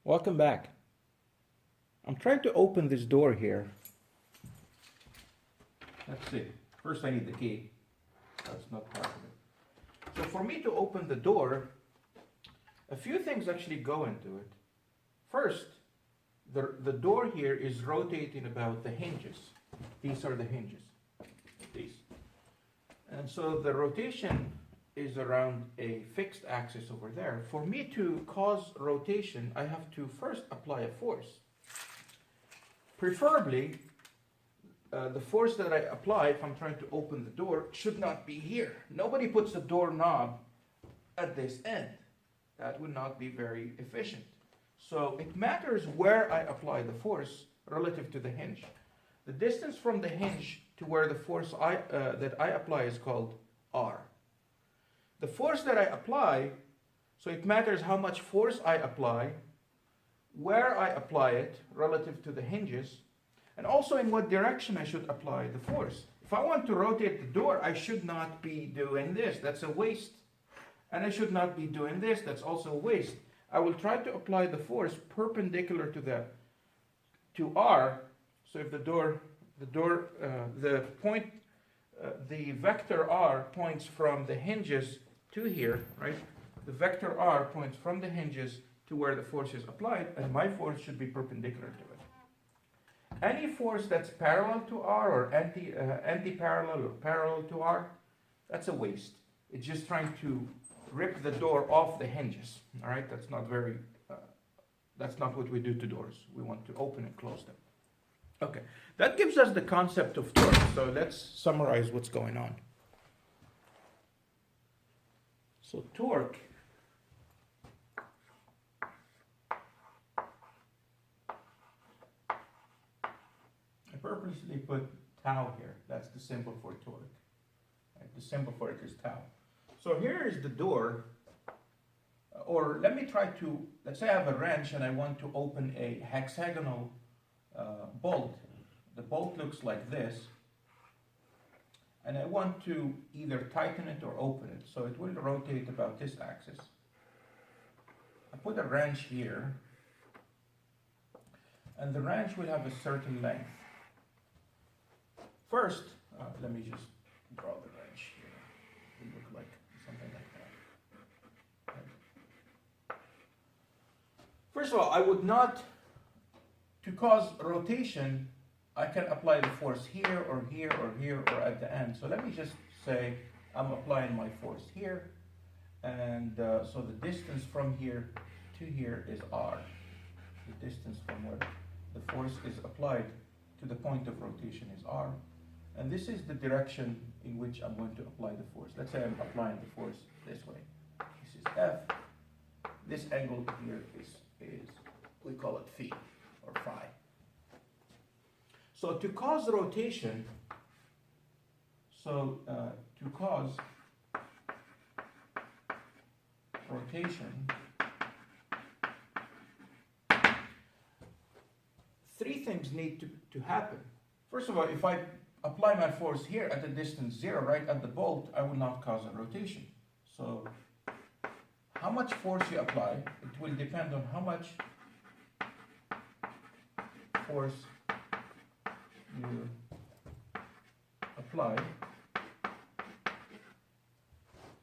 Welcome back. I'm trying to open this door here. Let's see. First I need the key. That's not part of it. So for me to open the door, a few things actually go into it. First, the door here is rotating about the hinges. These are the hinges. These. And so the rotation is around a fixed axis over there. For me to cause rotation, I have to first apply a force. Preferably, the force that I apply if I'm trying to open the door should not be here. Nobody puts the doorknob at this end. That would not be very efficient. So it matters where I apply the force relative to the hinge. The distance from the hinge to where the force that I apply is called R. The force that I apply, so it matters how much force I apply, where I apply it relative to the hinges, and also in what direction I should apply the force. If I want to rotate the door, I should not be doing this. That's a waste. And I should not be doing this. That's also a waste. I will try to apply the force perpendicular to R. So if the vector R points from the hinges to here, right? The vector R points from the hinges to where the force is applied, and my force should be perpendicular to it. Any force that's parallel to R or anti-parallel or parallel to R, that's a waste. It's just trying to rip the door off the hinges. All right, that's not what we do to doors. We want to open and close them. Okay, that gives us the concept of torque. So let's summarize what's going on. So torque I purposely put tau here. That's the symbol for torque. Right? The symbol for it is tau. So here is the door, or let's say I have a wrench and I want to open a hexagonal bolt. The bolt looks like this, and I want to either tighten it or open it. So it will rotate about this axis. I put a wrench here, and the wrench will have a certain length. First, let me just draw the wrench here. It will look like something like that. Right. First of all, I would not, to cause rotation, I can apply the force here or here or here or at the end. So let me just say I'm applying my force here, and so the distance from here to here is R. The distance from where the force is applied to the point of rotation is R. And this is the direction in which I'm going to apply the force. Let's say I'm applying the force this way. This is F. This angle here is we call it phi or phi. So to cause rotation, three things need to happen. First of all, if I apply my force here at the distance 0, right at the bolt, I will not cause a rotation. So how much force you apply, it will depend on how much force you apply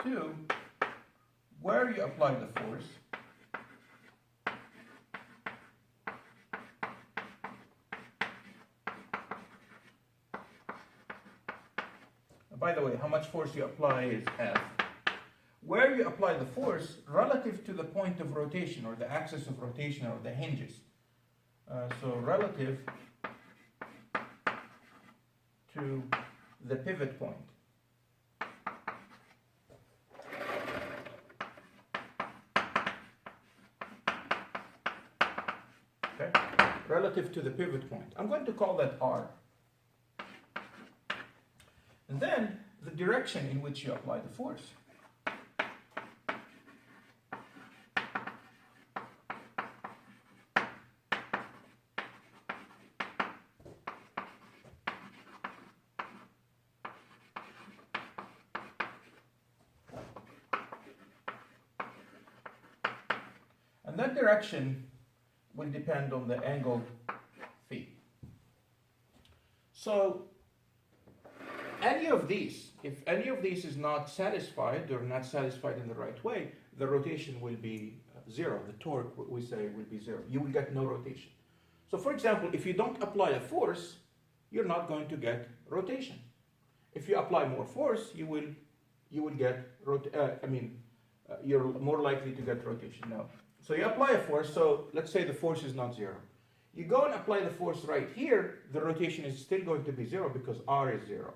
to where you apply the force by the way, how much force you apply is F. Where you apply the force relative to the point of rotation or the axis of rotation or the hinges. So relative to the pivot point. Okay? Relative to the pivot point. I'm going to call that R. And then the direction in which you apply the force. And that direction will depend on the angle phi. So any of these, if any of these is not satisfied or not satisfied in the right way, the rotation will be zero. The torque, we say, will be zero. You will get no rotation. So for example, if you don't apply a force, you're not going to get rotation. If you apply more force, you will get you're more likely to get rotation. Now, so you apply a force. So let's say the force is not zero. You go and apply the force right here. The rotation is still going to be zero because r is zero.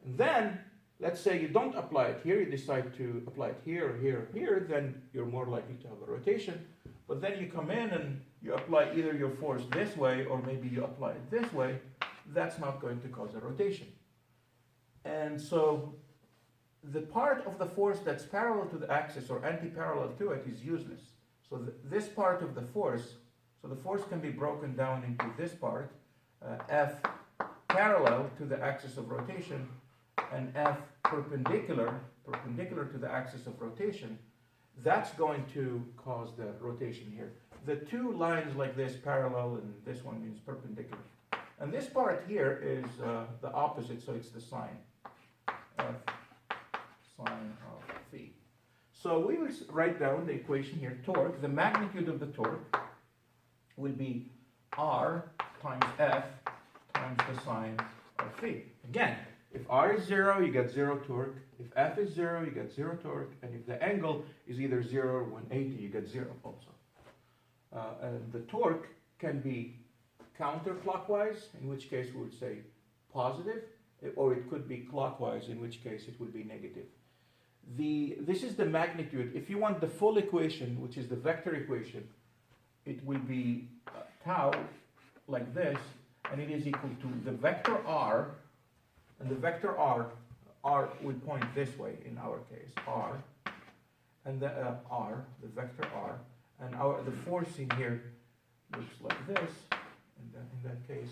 And then let's say you don't apply it here. You decide to apply it here, or here, or here. Then you're more likely to have a rotation. But then you come in and you apply either your force this way or maybe you apply it this way. That's not going to cause a rotation. And so the part of the force that's parallel to the axis or anti-parallel to it is useless. So this part of the force, so the force can be broken down into this part, F parallel to the axis of rotation, and F perpendicular to the axis of rotation. That's going to cause the rotation here. The two lines like this parallel and this one means perpendicular. And this part here is the opposite, so it's the sine. F sine of phi. So we will write down the equation here. Torque, the magnitude of the torque will be R times F times the sine of phi. Again, if R is 0, you get 0 torque. If F is 0, you get 0 torque. And if the angle is either 0 or 180, you get 0 also. And the torque can be counterclockwise, in which case we would say positive, or it could be clockwise, in which case it will be negative. This is the magnitude. If you want the full equation, which is the vector equation, it will be tau like this, and it is equal to the vector r, and the vector r will point this way in our case, r, and the vector r, and the force in here looks like this in that case,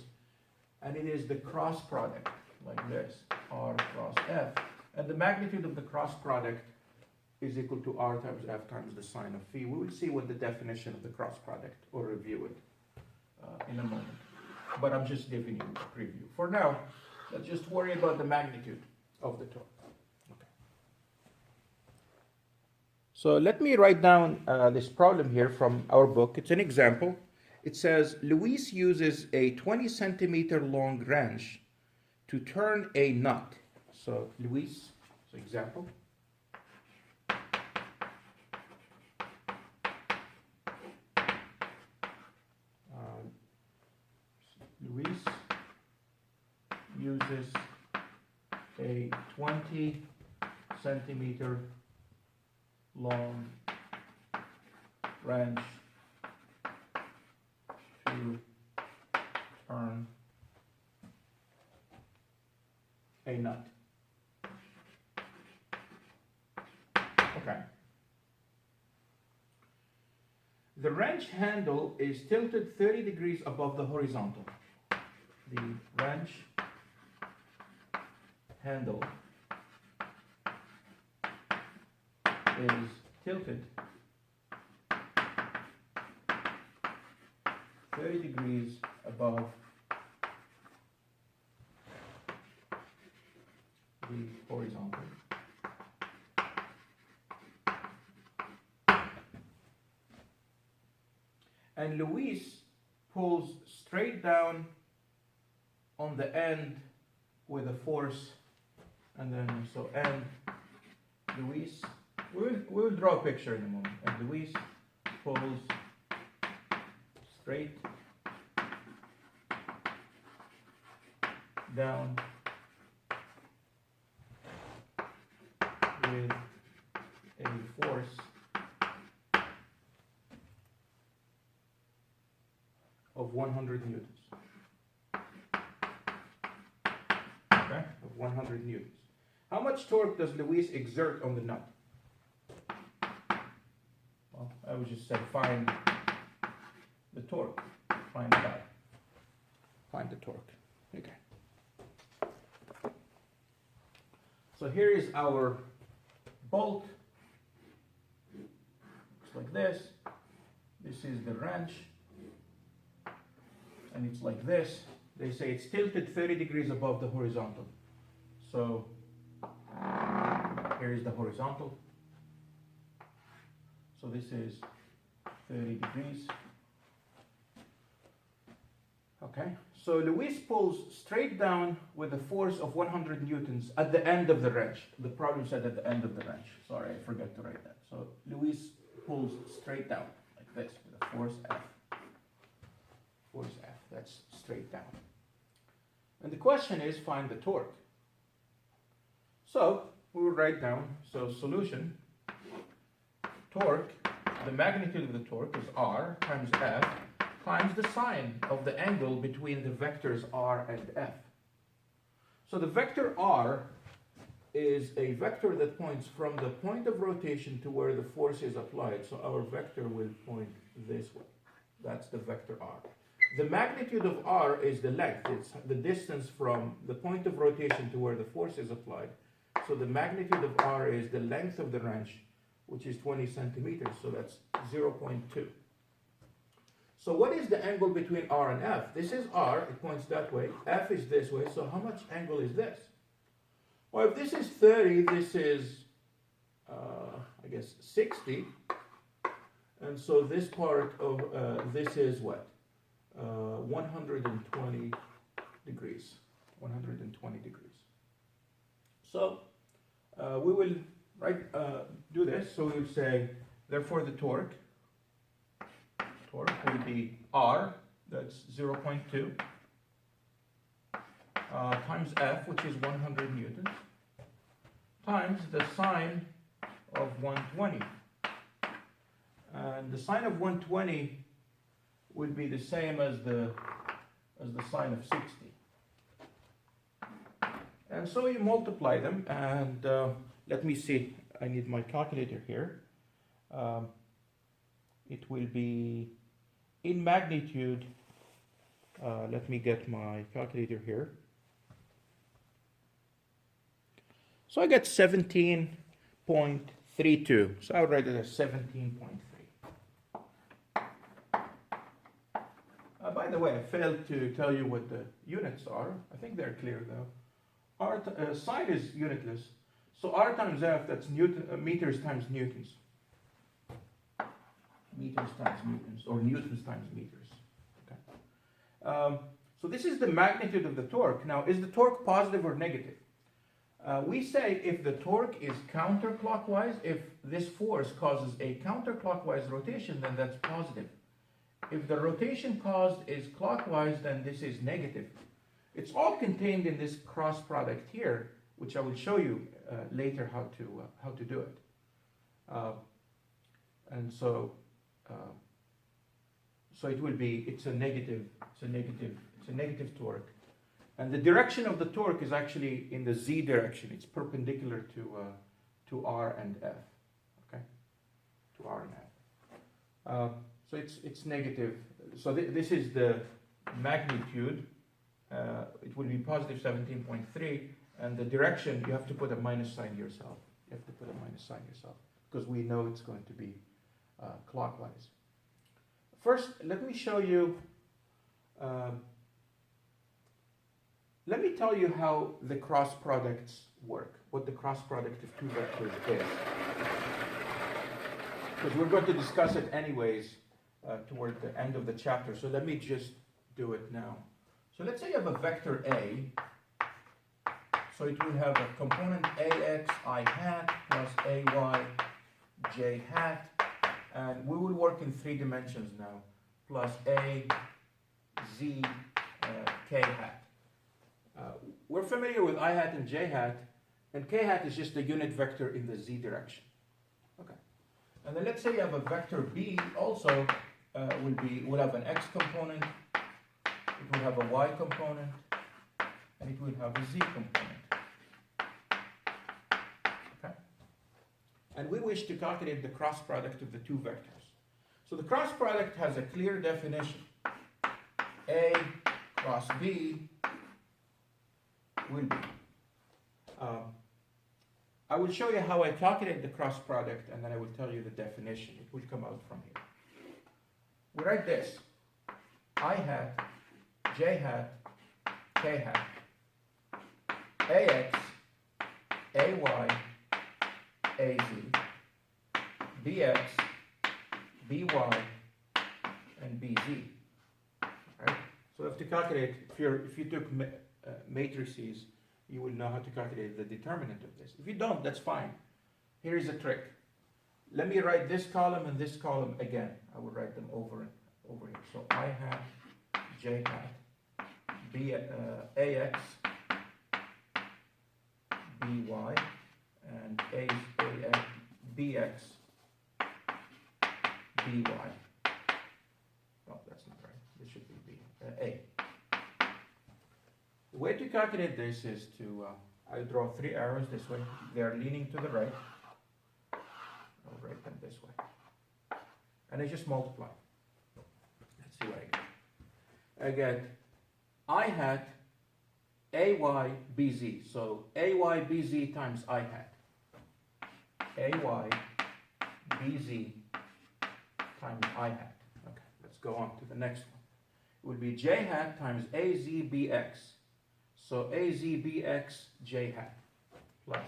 and it is the cross product like this, r cross f, and the magnitude of the cross product is equal to r times f times the sine of phi. We will see what the definition of the cross product, or review it in a moment. But I'm just giving you a preview. For now, let's just worry about the magnitude of the torque. Okay. So let me write down this problem here from our book. It's an example. It says, Luis uses a 20 centimeter long wrench to turn a nut. So Luis, so example. Luis uses a 20 centimeter long wrench to turn a nut. Okay. The wrench handle is tilted 30 degrees above the horizontal. The wrench handle is tilted 30 degrees above the horizontal. And Luis pulls straight down on the end with a force, and then so end Luis, we'll draw a picture in a moment, and Luis pulls straight down with a force of 100 newtons. Okay, of 100 newtons. How much torque does Luis exert on the nut? Well, I would just say find the torque. Find it out. Find the torque. Okay. So here is our bolt. Looks like this. This is the wrench, and it's like this. They say it's tilted 30 degrees above the horizontal. So here is the horizontal. So this is 30 degrees. Okay, so Luis pulls straight down with a force of 100 newtons at the end of the wrench. The problem said at the end of the wrench. Sorry, I forgot to write that. So Luis pulls straight down like this with a force F. Force F, that's straight down. And the question is, find the torque. So we will write down, so solution, torque, the magnitude of the torque is R times F times the sine of the angle between the vectors R and F. So the vector R is a vector that points from the point of rotation to where the force is applied. So our vector will point this way. That's the vector R. The magnitude of R is the length. It's the distance from the point of rotation to where the force is applied. So the magnitude of R is the length of the wrench, which is 20 centimeters. So that's 0.2. So what is the angle between R and F? This is R, it points that way. F is this way, so how much angle is this? Well, if this is 30, this is, I guess, 60. And so this part of this is what? 120 degrees. 120 degrees. So we will do this. So we will say, therefore the torque will be R, that's 0.2, times F, which is 100 newtons, times the sine of 120. And the sine of 120 would be the same as the sine of 60. And so you multiply them, and let me see, I need my calculator here. It will be in magnitude, let me get my calculator here. So I get 17.32. So I would write it as 17.3. By the way, I failed to tell you what the units are. I think they're clear though. Sine is unitless. So R times F, that's meters times newtons. Meters times newtons, or newtons times meters. Okay. So this is the magnitude of the torque. Now, is the torque positive or negative? We say if the torque is counterclockwise, if this force causes a counterclockwise rotation, then that's positive. If the rotation caused is clockwise, then this is negative. It's all contained in this cross product here, which I will show you later how to do it. And so. So it will be, it's a negative torque. And the direction of the torque is actually in the Z direction. It's perpendicular to R and F. Okay? To R and F. So it's negative. So this is the magnitude. It will be positive 17.3. And the direction, you have to put a minus sign yourself. You have to put a minus sign yourself. Because we know it's going to be clockwise. First, let me show you, let me tell you how the cross products work, what the cross product of two vectors is. Because we're going to discuss it anyways toward the end of the chapter, so let me just do it now. So let's say you have a vector A, so it will have a component AX I hat plus AY J hat. And we will work in 3 dimensions now, plus A, Z, K hat. We're familiar with I hat and J hat, and K hat is just a unit vector in the Z direction. Okay. And then let's say you have a vector B also will have an X component, it will have a Y component, and it will have a Z component. And we wish to calculate the cross product of the two vectors. So the cross product has a clear definition. A cross B will be. I will show you how I calculate the cross product, and then I will tell you the definition. It will come out from here. we write this: I hat, j hat, k hat, ax, ay, az, bx, by, and bz. Right? So if to calculate, if you took matrices, you will know how to calculate the determinant of this. If you don't, that's fine. Here is a trick. Let me write this column and this column again. I will write them over here. So I hat, j hat, ax, by, and ax, bx, by. Oh, that's not right. This should be a. The way to calculate this is to, I'll draw 3 arrows this way. They are leaning to the right. I'll write them this way. And I just multiply. Let's see what I get. I get I hat, ay, bz. So ay, bz times I hat. Ay, bz times I hat. Okay, let's go on to the next one. It would be j hat times az, bx. So az, bx, j hat plus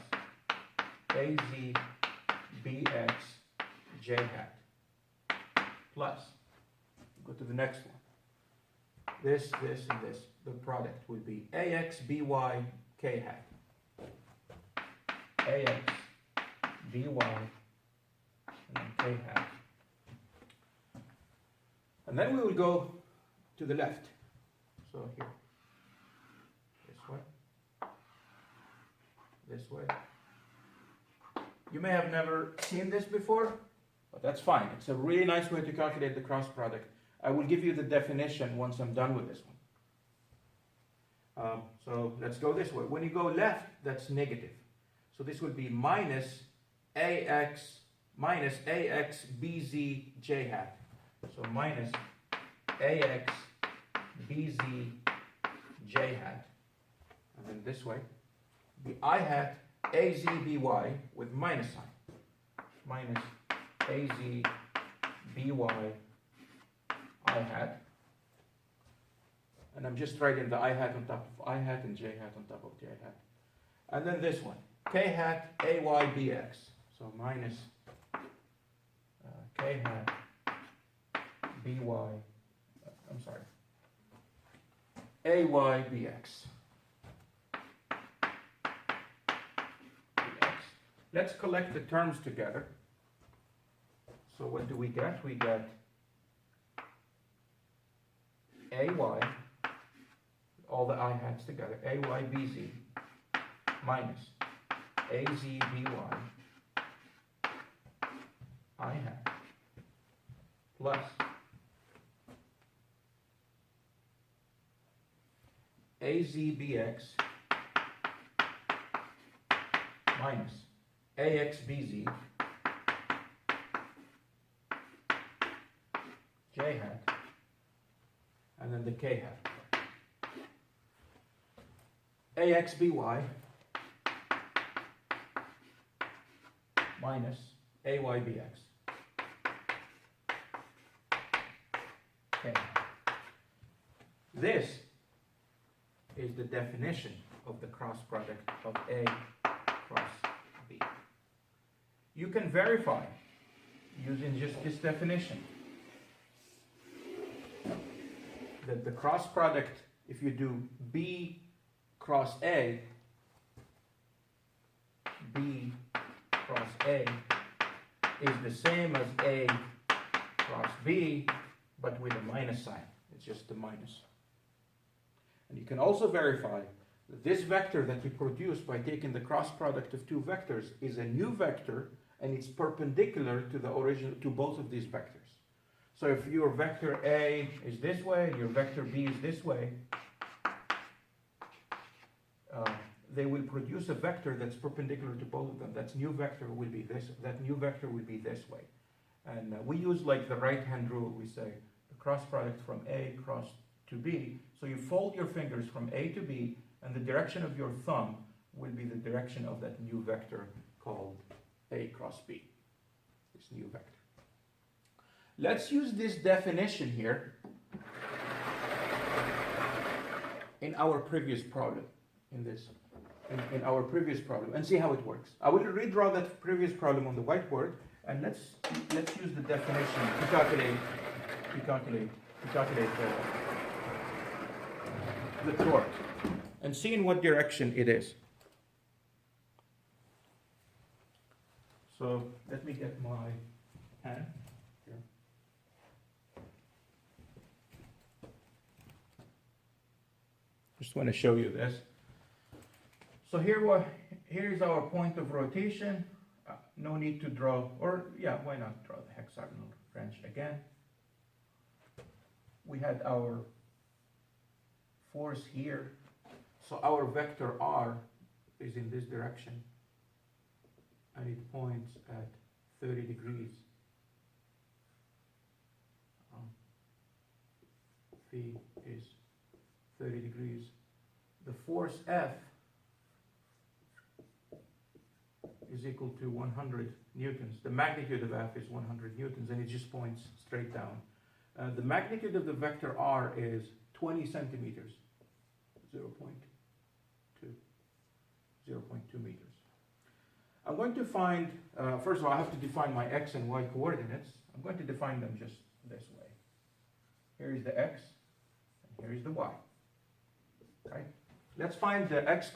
az, bx, j hat plus, go to the next one. This, and this. The product would be ax, by, k hat. Ax, by, and then k hat. And then we will go to the left. So here. This way. You may have never seen this before, but that's fine. It's a really nice way to calculate the cross product. I will give you the definition once I'm done with this one. So let's go this way. When you go left, that's negative. So this would be minus ax bz j hat. So minus ax bz j hat. And then this way, the I hat az by with minus sign. Minus az by I hat. And I'm just writing the I hat on top of I hat and j hat on top of j hat. And then this one, k hat ay bx. So minus k hat by, I'm sorry, ay bx. Let's collect the terms together. So what do we get? We get ay, all the I hats together, ay bz minus az by I hat plus az bx minus ax bz j hat and then the k hat. Ax by minus ay bx k. This is the definition of the cross product of A cross B. You can verify using just this definition that the cross product, if you do B cross A, B cross A is the same as A cross B, but with a minus sign. It's just the minus. And you can also verify that this vector that you produce by taking the cross product of two vectors is a new vector, and it's perpendicular to the original, to both of these vectors. So if your vector A is this way and your vector B is this way, they will produce a vector that's perpendicular to both of them. That new vector will be this. That new vector will be this way. And we use like the right-hand rule. We say the cross product from A cross to B. So you fold your fingers from A to B, and the direction of your thumb will be the direction of that new vector called A cross B. This new vector. Let's use this definition here in our previous problem, in our previous problem, and see how it works. I will redraw that previous problem on the whiteboard, and let's use the definition to calculate the torque, and see in what direction it is. So let me get my pen here. Just want to show you this. So here is our point of rotation. No need to draw, or yeah, why not draw the hexagonal wrench again? We had our force here, so our vector R is in this direction, and it points at 30 degrees. Phi is 30 degrees. The force F is equal to 100 newtons. The magnitude of F is 100 newtons, and it just points straight down. The magnitude of the vector R is 20 centimeters, 0.2 meters. I'm going to find, first of all, I have to define my X and Y coordinates. I'm going to define them just this way. Here is the X, and here is the Y. Right? Let's find the X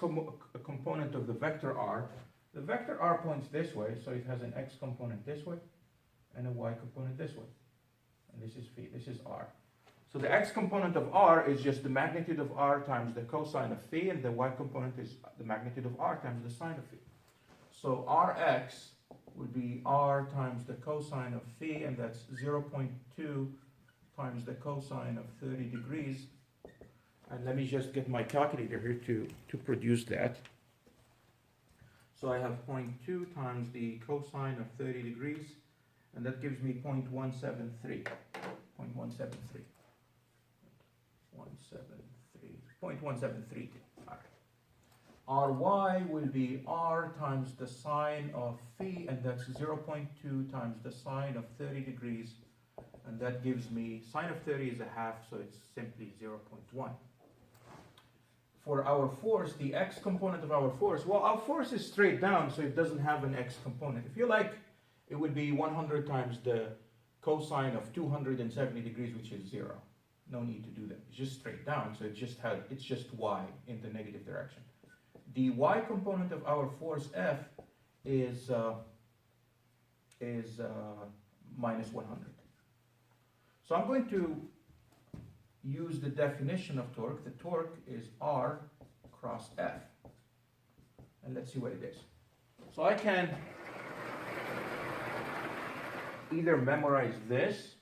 component of the vector R. The vector R points this way, so it has an X component this way, and a Y component this way. And this is phi, this is R. So the X component of R is just the magnitude of R times the cosine of phi, and the Y component is the magnitude of R times the sine of phi. So Rx would be R times the cosine of phi, and that's 0.2 times the cosine of 30 degrees. And let me just get my calculator here to produce that. So I have 0.2 times the cosine of 30 degrees, and that gives me 0.173. 0.173. Ry will be R times the sine of phi, and that's 0.2 times the sine of 30 degrees, and that gives me, sine of 30 is a half, so it's simply 0.1. For our force, the X component of our force, well, our force is straight down, so it doesn't have an X component. If you like, it would be 100 times the cosine of 270 degrees, which is 0. No need to do that. It's just straight down, so it's just Y in the negative direction. The Y component of our force F is minus 100. So I'm going to use the definition of torque. The torque is R cross F. And let's see what it is. So I can either memorize this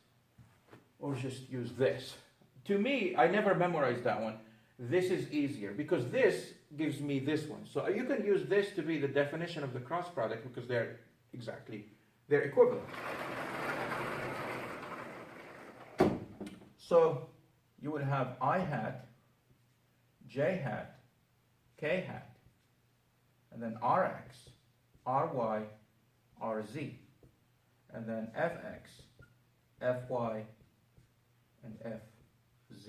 or just use this. To me, I never memorized that one. This is easier because this gives me this one. So you can use this to be the definition of the cross product because they're equivalent. So you would have I hat, J hat, K hat, and then Rx, Ry, Rz, and then Fx, Fy, and Fz.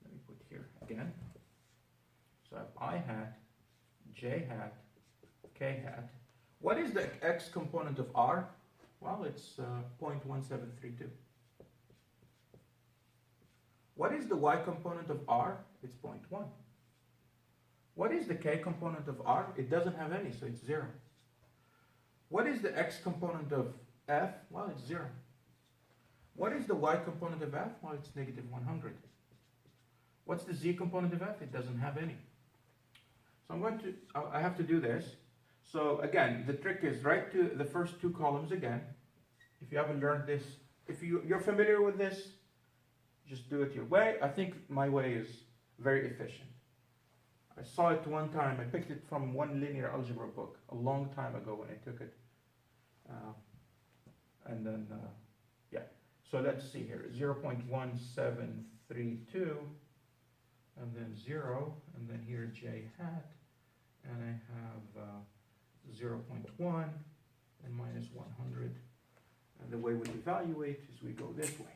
Let me put here again. So I have I hat, J hat, K hat. What is the X component of R? Well, it's 0.1732. What is the Y component of R? It's 0.1. What is the K component of R? It doesn't have any, so it's 0. What is the X component of F? Well, it's 0. What is the Y component of F? Well, it's negative 100. What's the Z component of F? It doesn't have any. So I have to do this. So again, the trick is write to the first two columns again. If you haven't learned this, if you're familiar with this, just do it your way. I think my way is very efficient. I saw it one time. I picked it from one linear algebra book a long time ago when I took it. Yeah. So let's see here. 0.1732, and then 0, and then here J hat, and I have 0.1 and minus 100. And the way we evaluate is we go this way.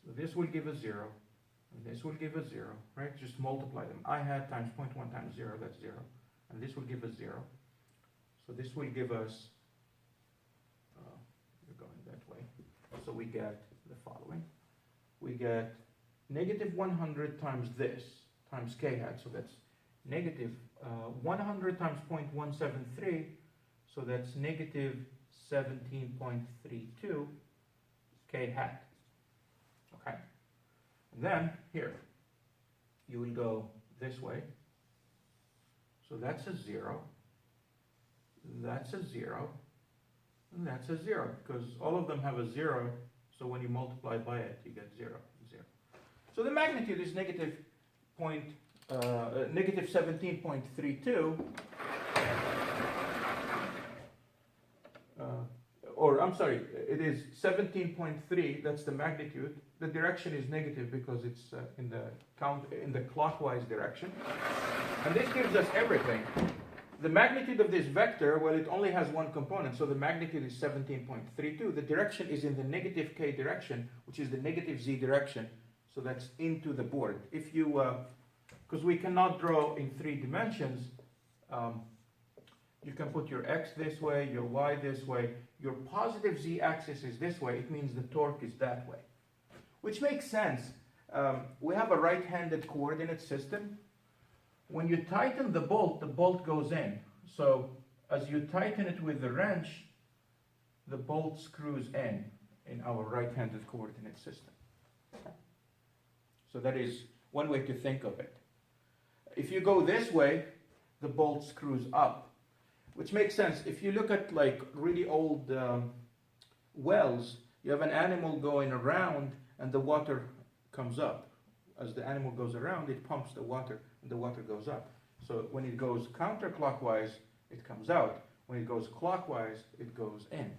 So this will give us 0, and this will give us 0, right? Just multiply them. I hat times 0.1 times 0, that's 0. And this will give us 0. So this will give us, we're going that way. So we get the following. We get negative 100 times this, times k hat. So that's negative 100 times 0.173. So that's negative 17.32 k hat. Okay. And then here, you will go this way. So that's a 0. That's a 0. And that's a 0, because all of them have a 0. So when you multiply by it, you get 0, 0. So the magnitude is negative 17.32. Or I'm sorry, it is 17.3. That's the magnitude. The direction is negative because it's in the clockwise direction. And this gives us everything. The magnitude of this vector, well, it only has one component, so the magnitude is 17.32. The direction is in the negative k direction, which is the negative z direction. So that's into the board. If you, because we cannot draw in 3 dimensions, you can put your x this way, your y this way. Your positive z-axis is this way. It means the torque is that way, which makes sense. We have a right-handed coordinate system. When you tighten the bolt goes in. So as you tighten it with the wrench, the bolt screws in our right-handed coordinate system. So that is one way to think of it. If you go this way, the bolt screws up, which makes sense. If you look at like really old wells, you have an animal going around and the water comes up. As the animal goes around, it pumps the water and the water goes up. So when it goes counterclockwise, it comes out. When it goes clockwise, it goes in.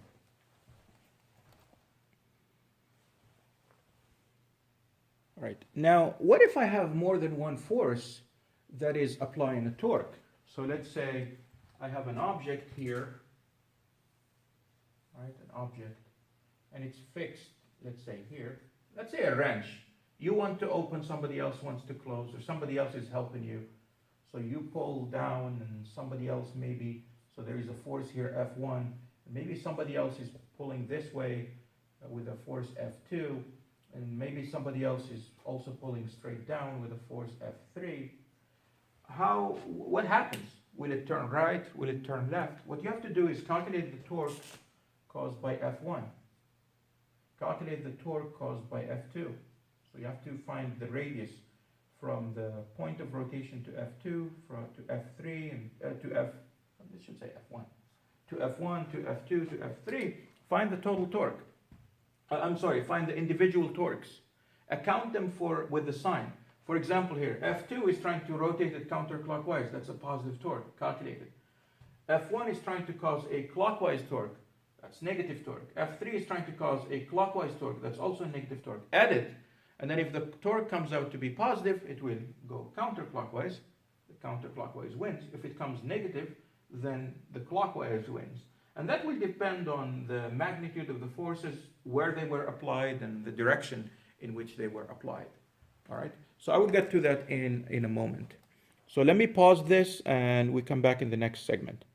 All right. Now, what if I have more than one force that is applying a torque? So let's say I have an object here, right? An object, and it's fixed, let's say here. Let's say a wrench. You want to open, somebody else wants to close, or somebody else is helping you. So you pull down and somebody else maybe, so there is a force here, F1, and maybe somebody else is pulling this way with a force F2, and maybe somebody else is also pulling straight down with a force F3. What happens? Will it turn right? Will it turn left? What you have to do is calculate the torque caused by F1. Calculate the torque caused by F2. So you have to find the radius from the point of rotation to F2, to F3, and to F, this should say F1. To F1, to F2, to F3. Find the total torque. Find the individual torques. Account them with the sign. For example here, F2 is trying to rotate it counterclockwise. That's a positive torque. Calculate it. F1 is trying to cause a clockwise torque. That's negative torque. F3 is trying to cause a clockwise torque. That's also a negative torque. Add it. And then if the torque comes out to be positive, it will go counterclockwise. The counterclockwise wins. If it comes negative, then the clockwise wins. And that will depend on the magnitude of the forces, where they were applied, and the direction in which they were applied. All right? So I will get to that in a moment. So let me pause this and we come back in the next segment.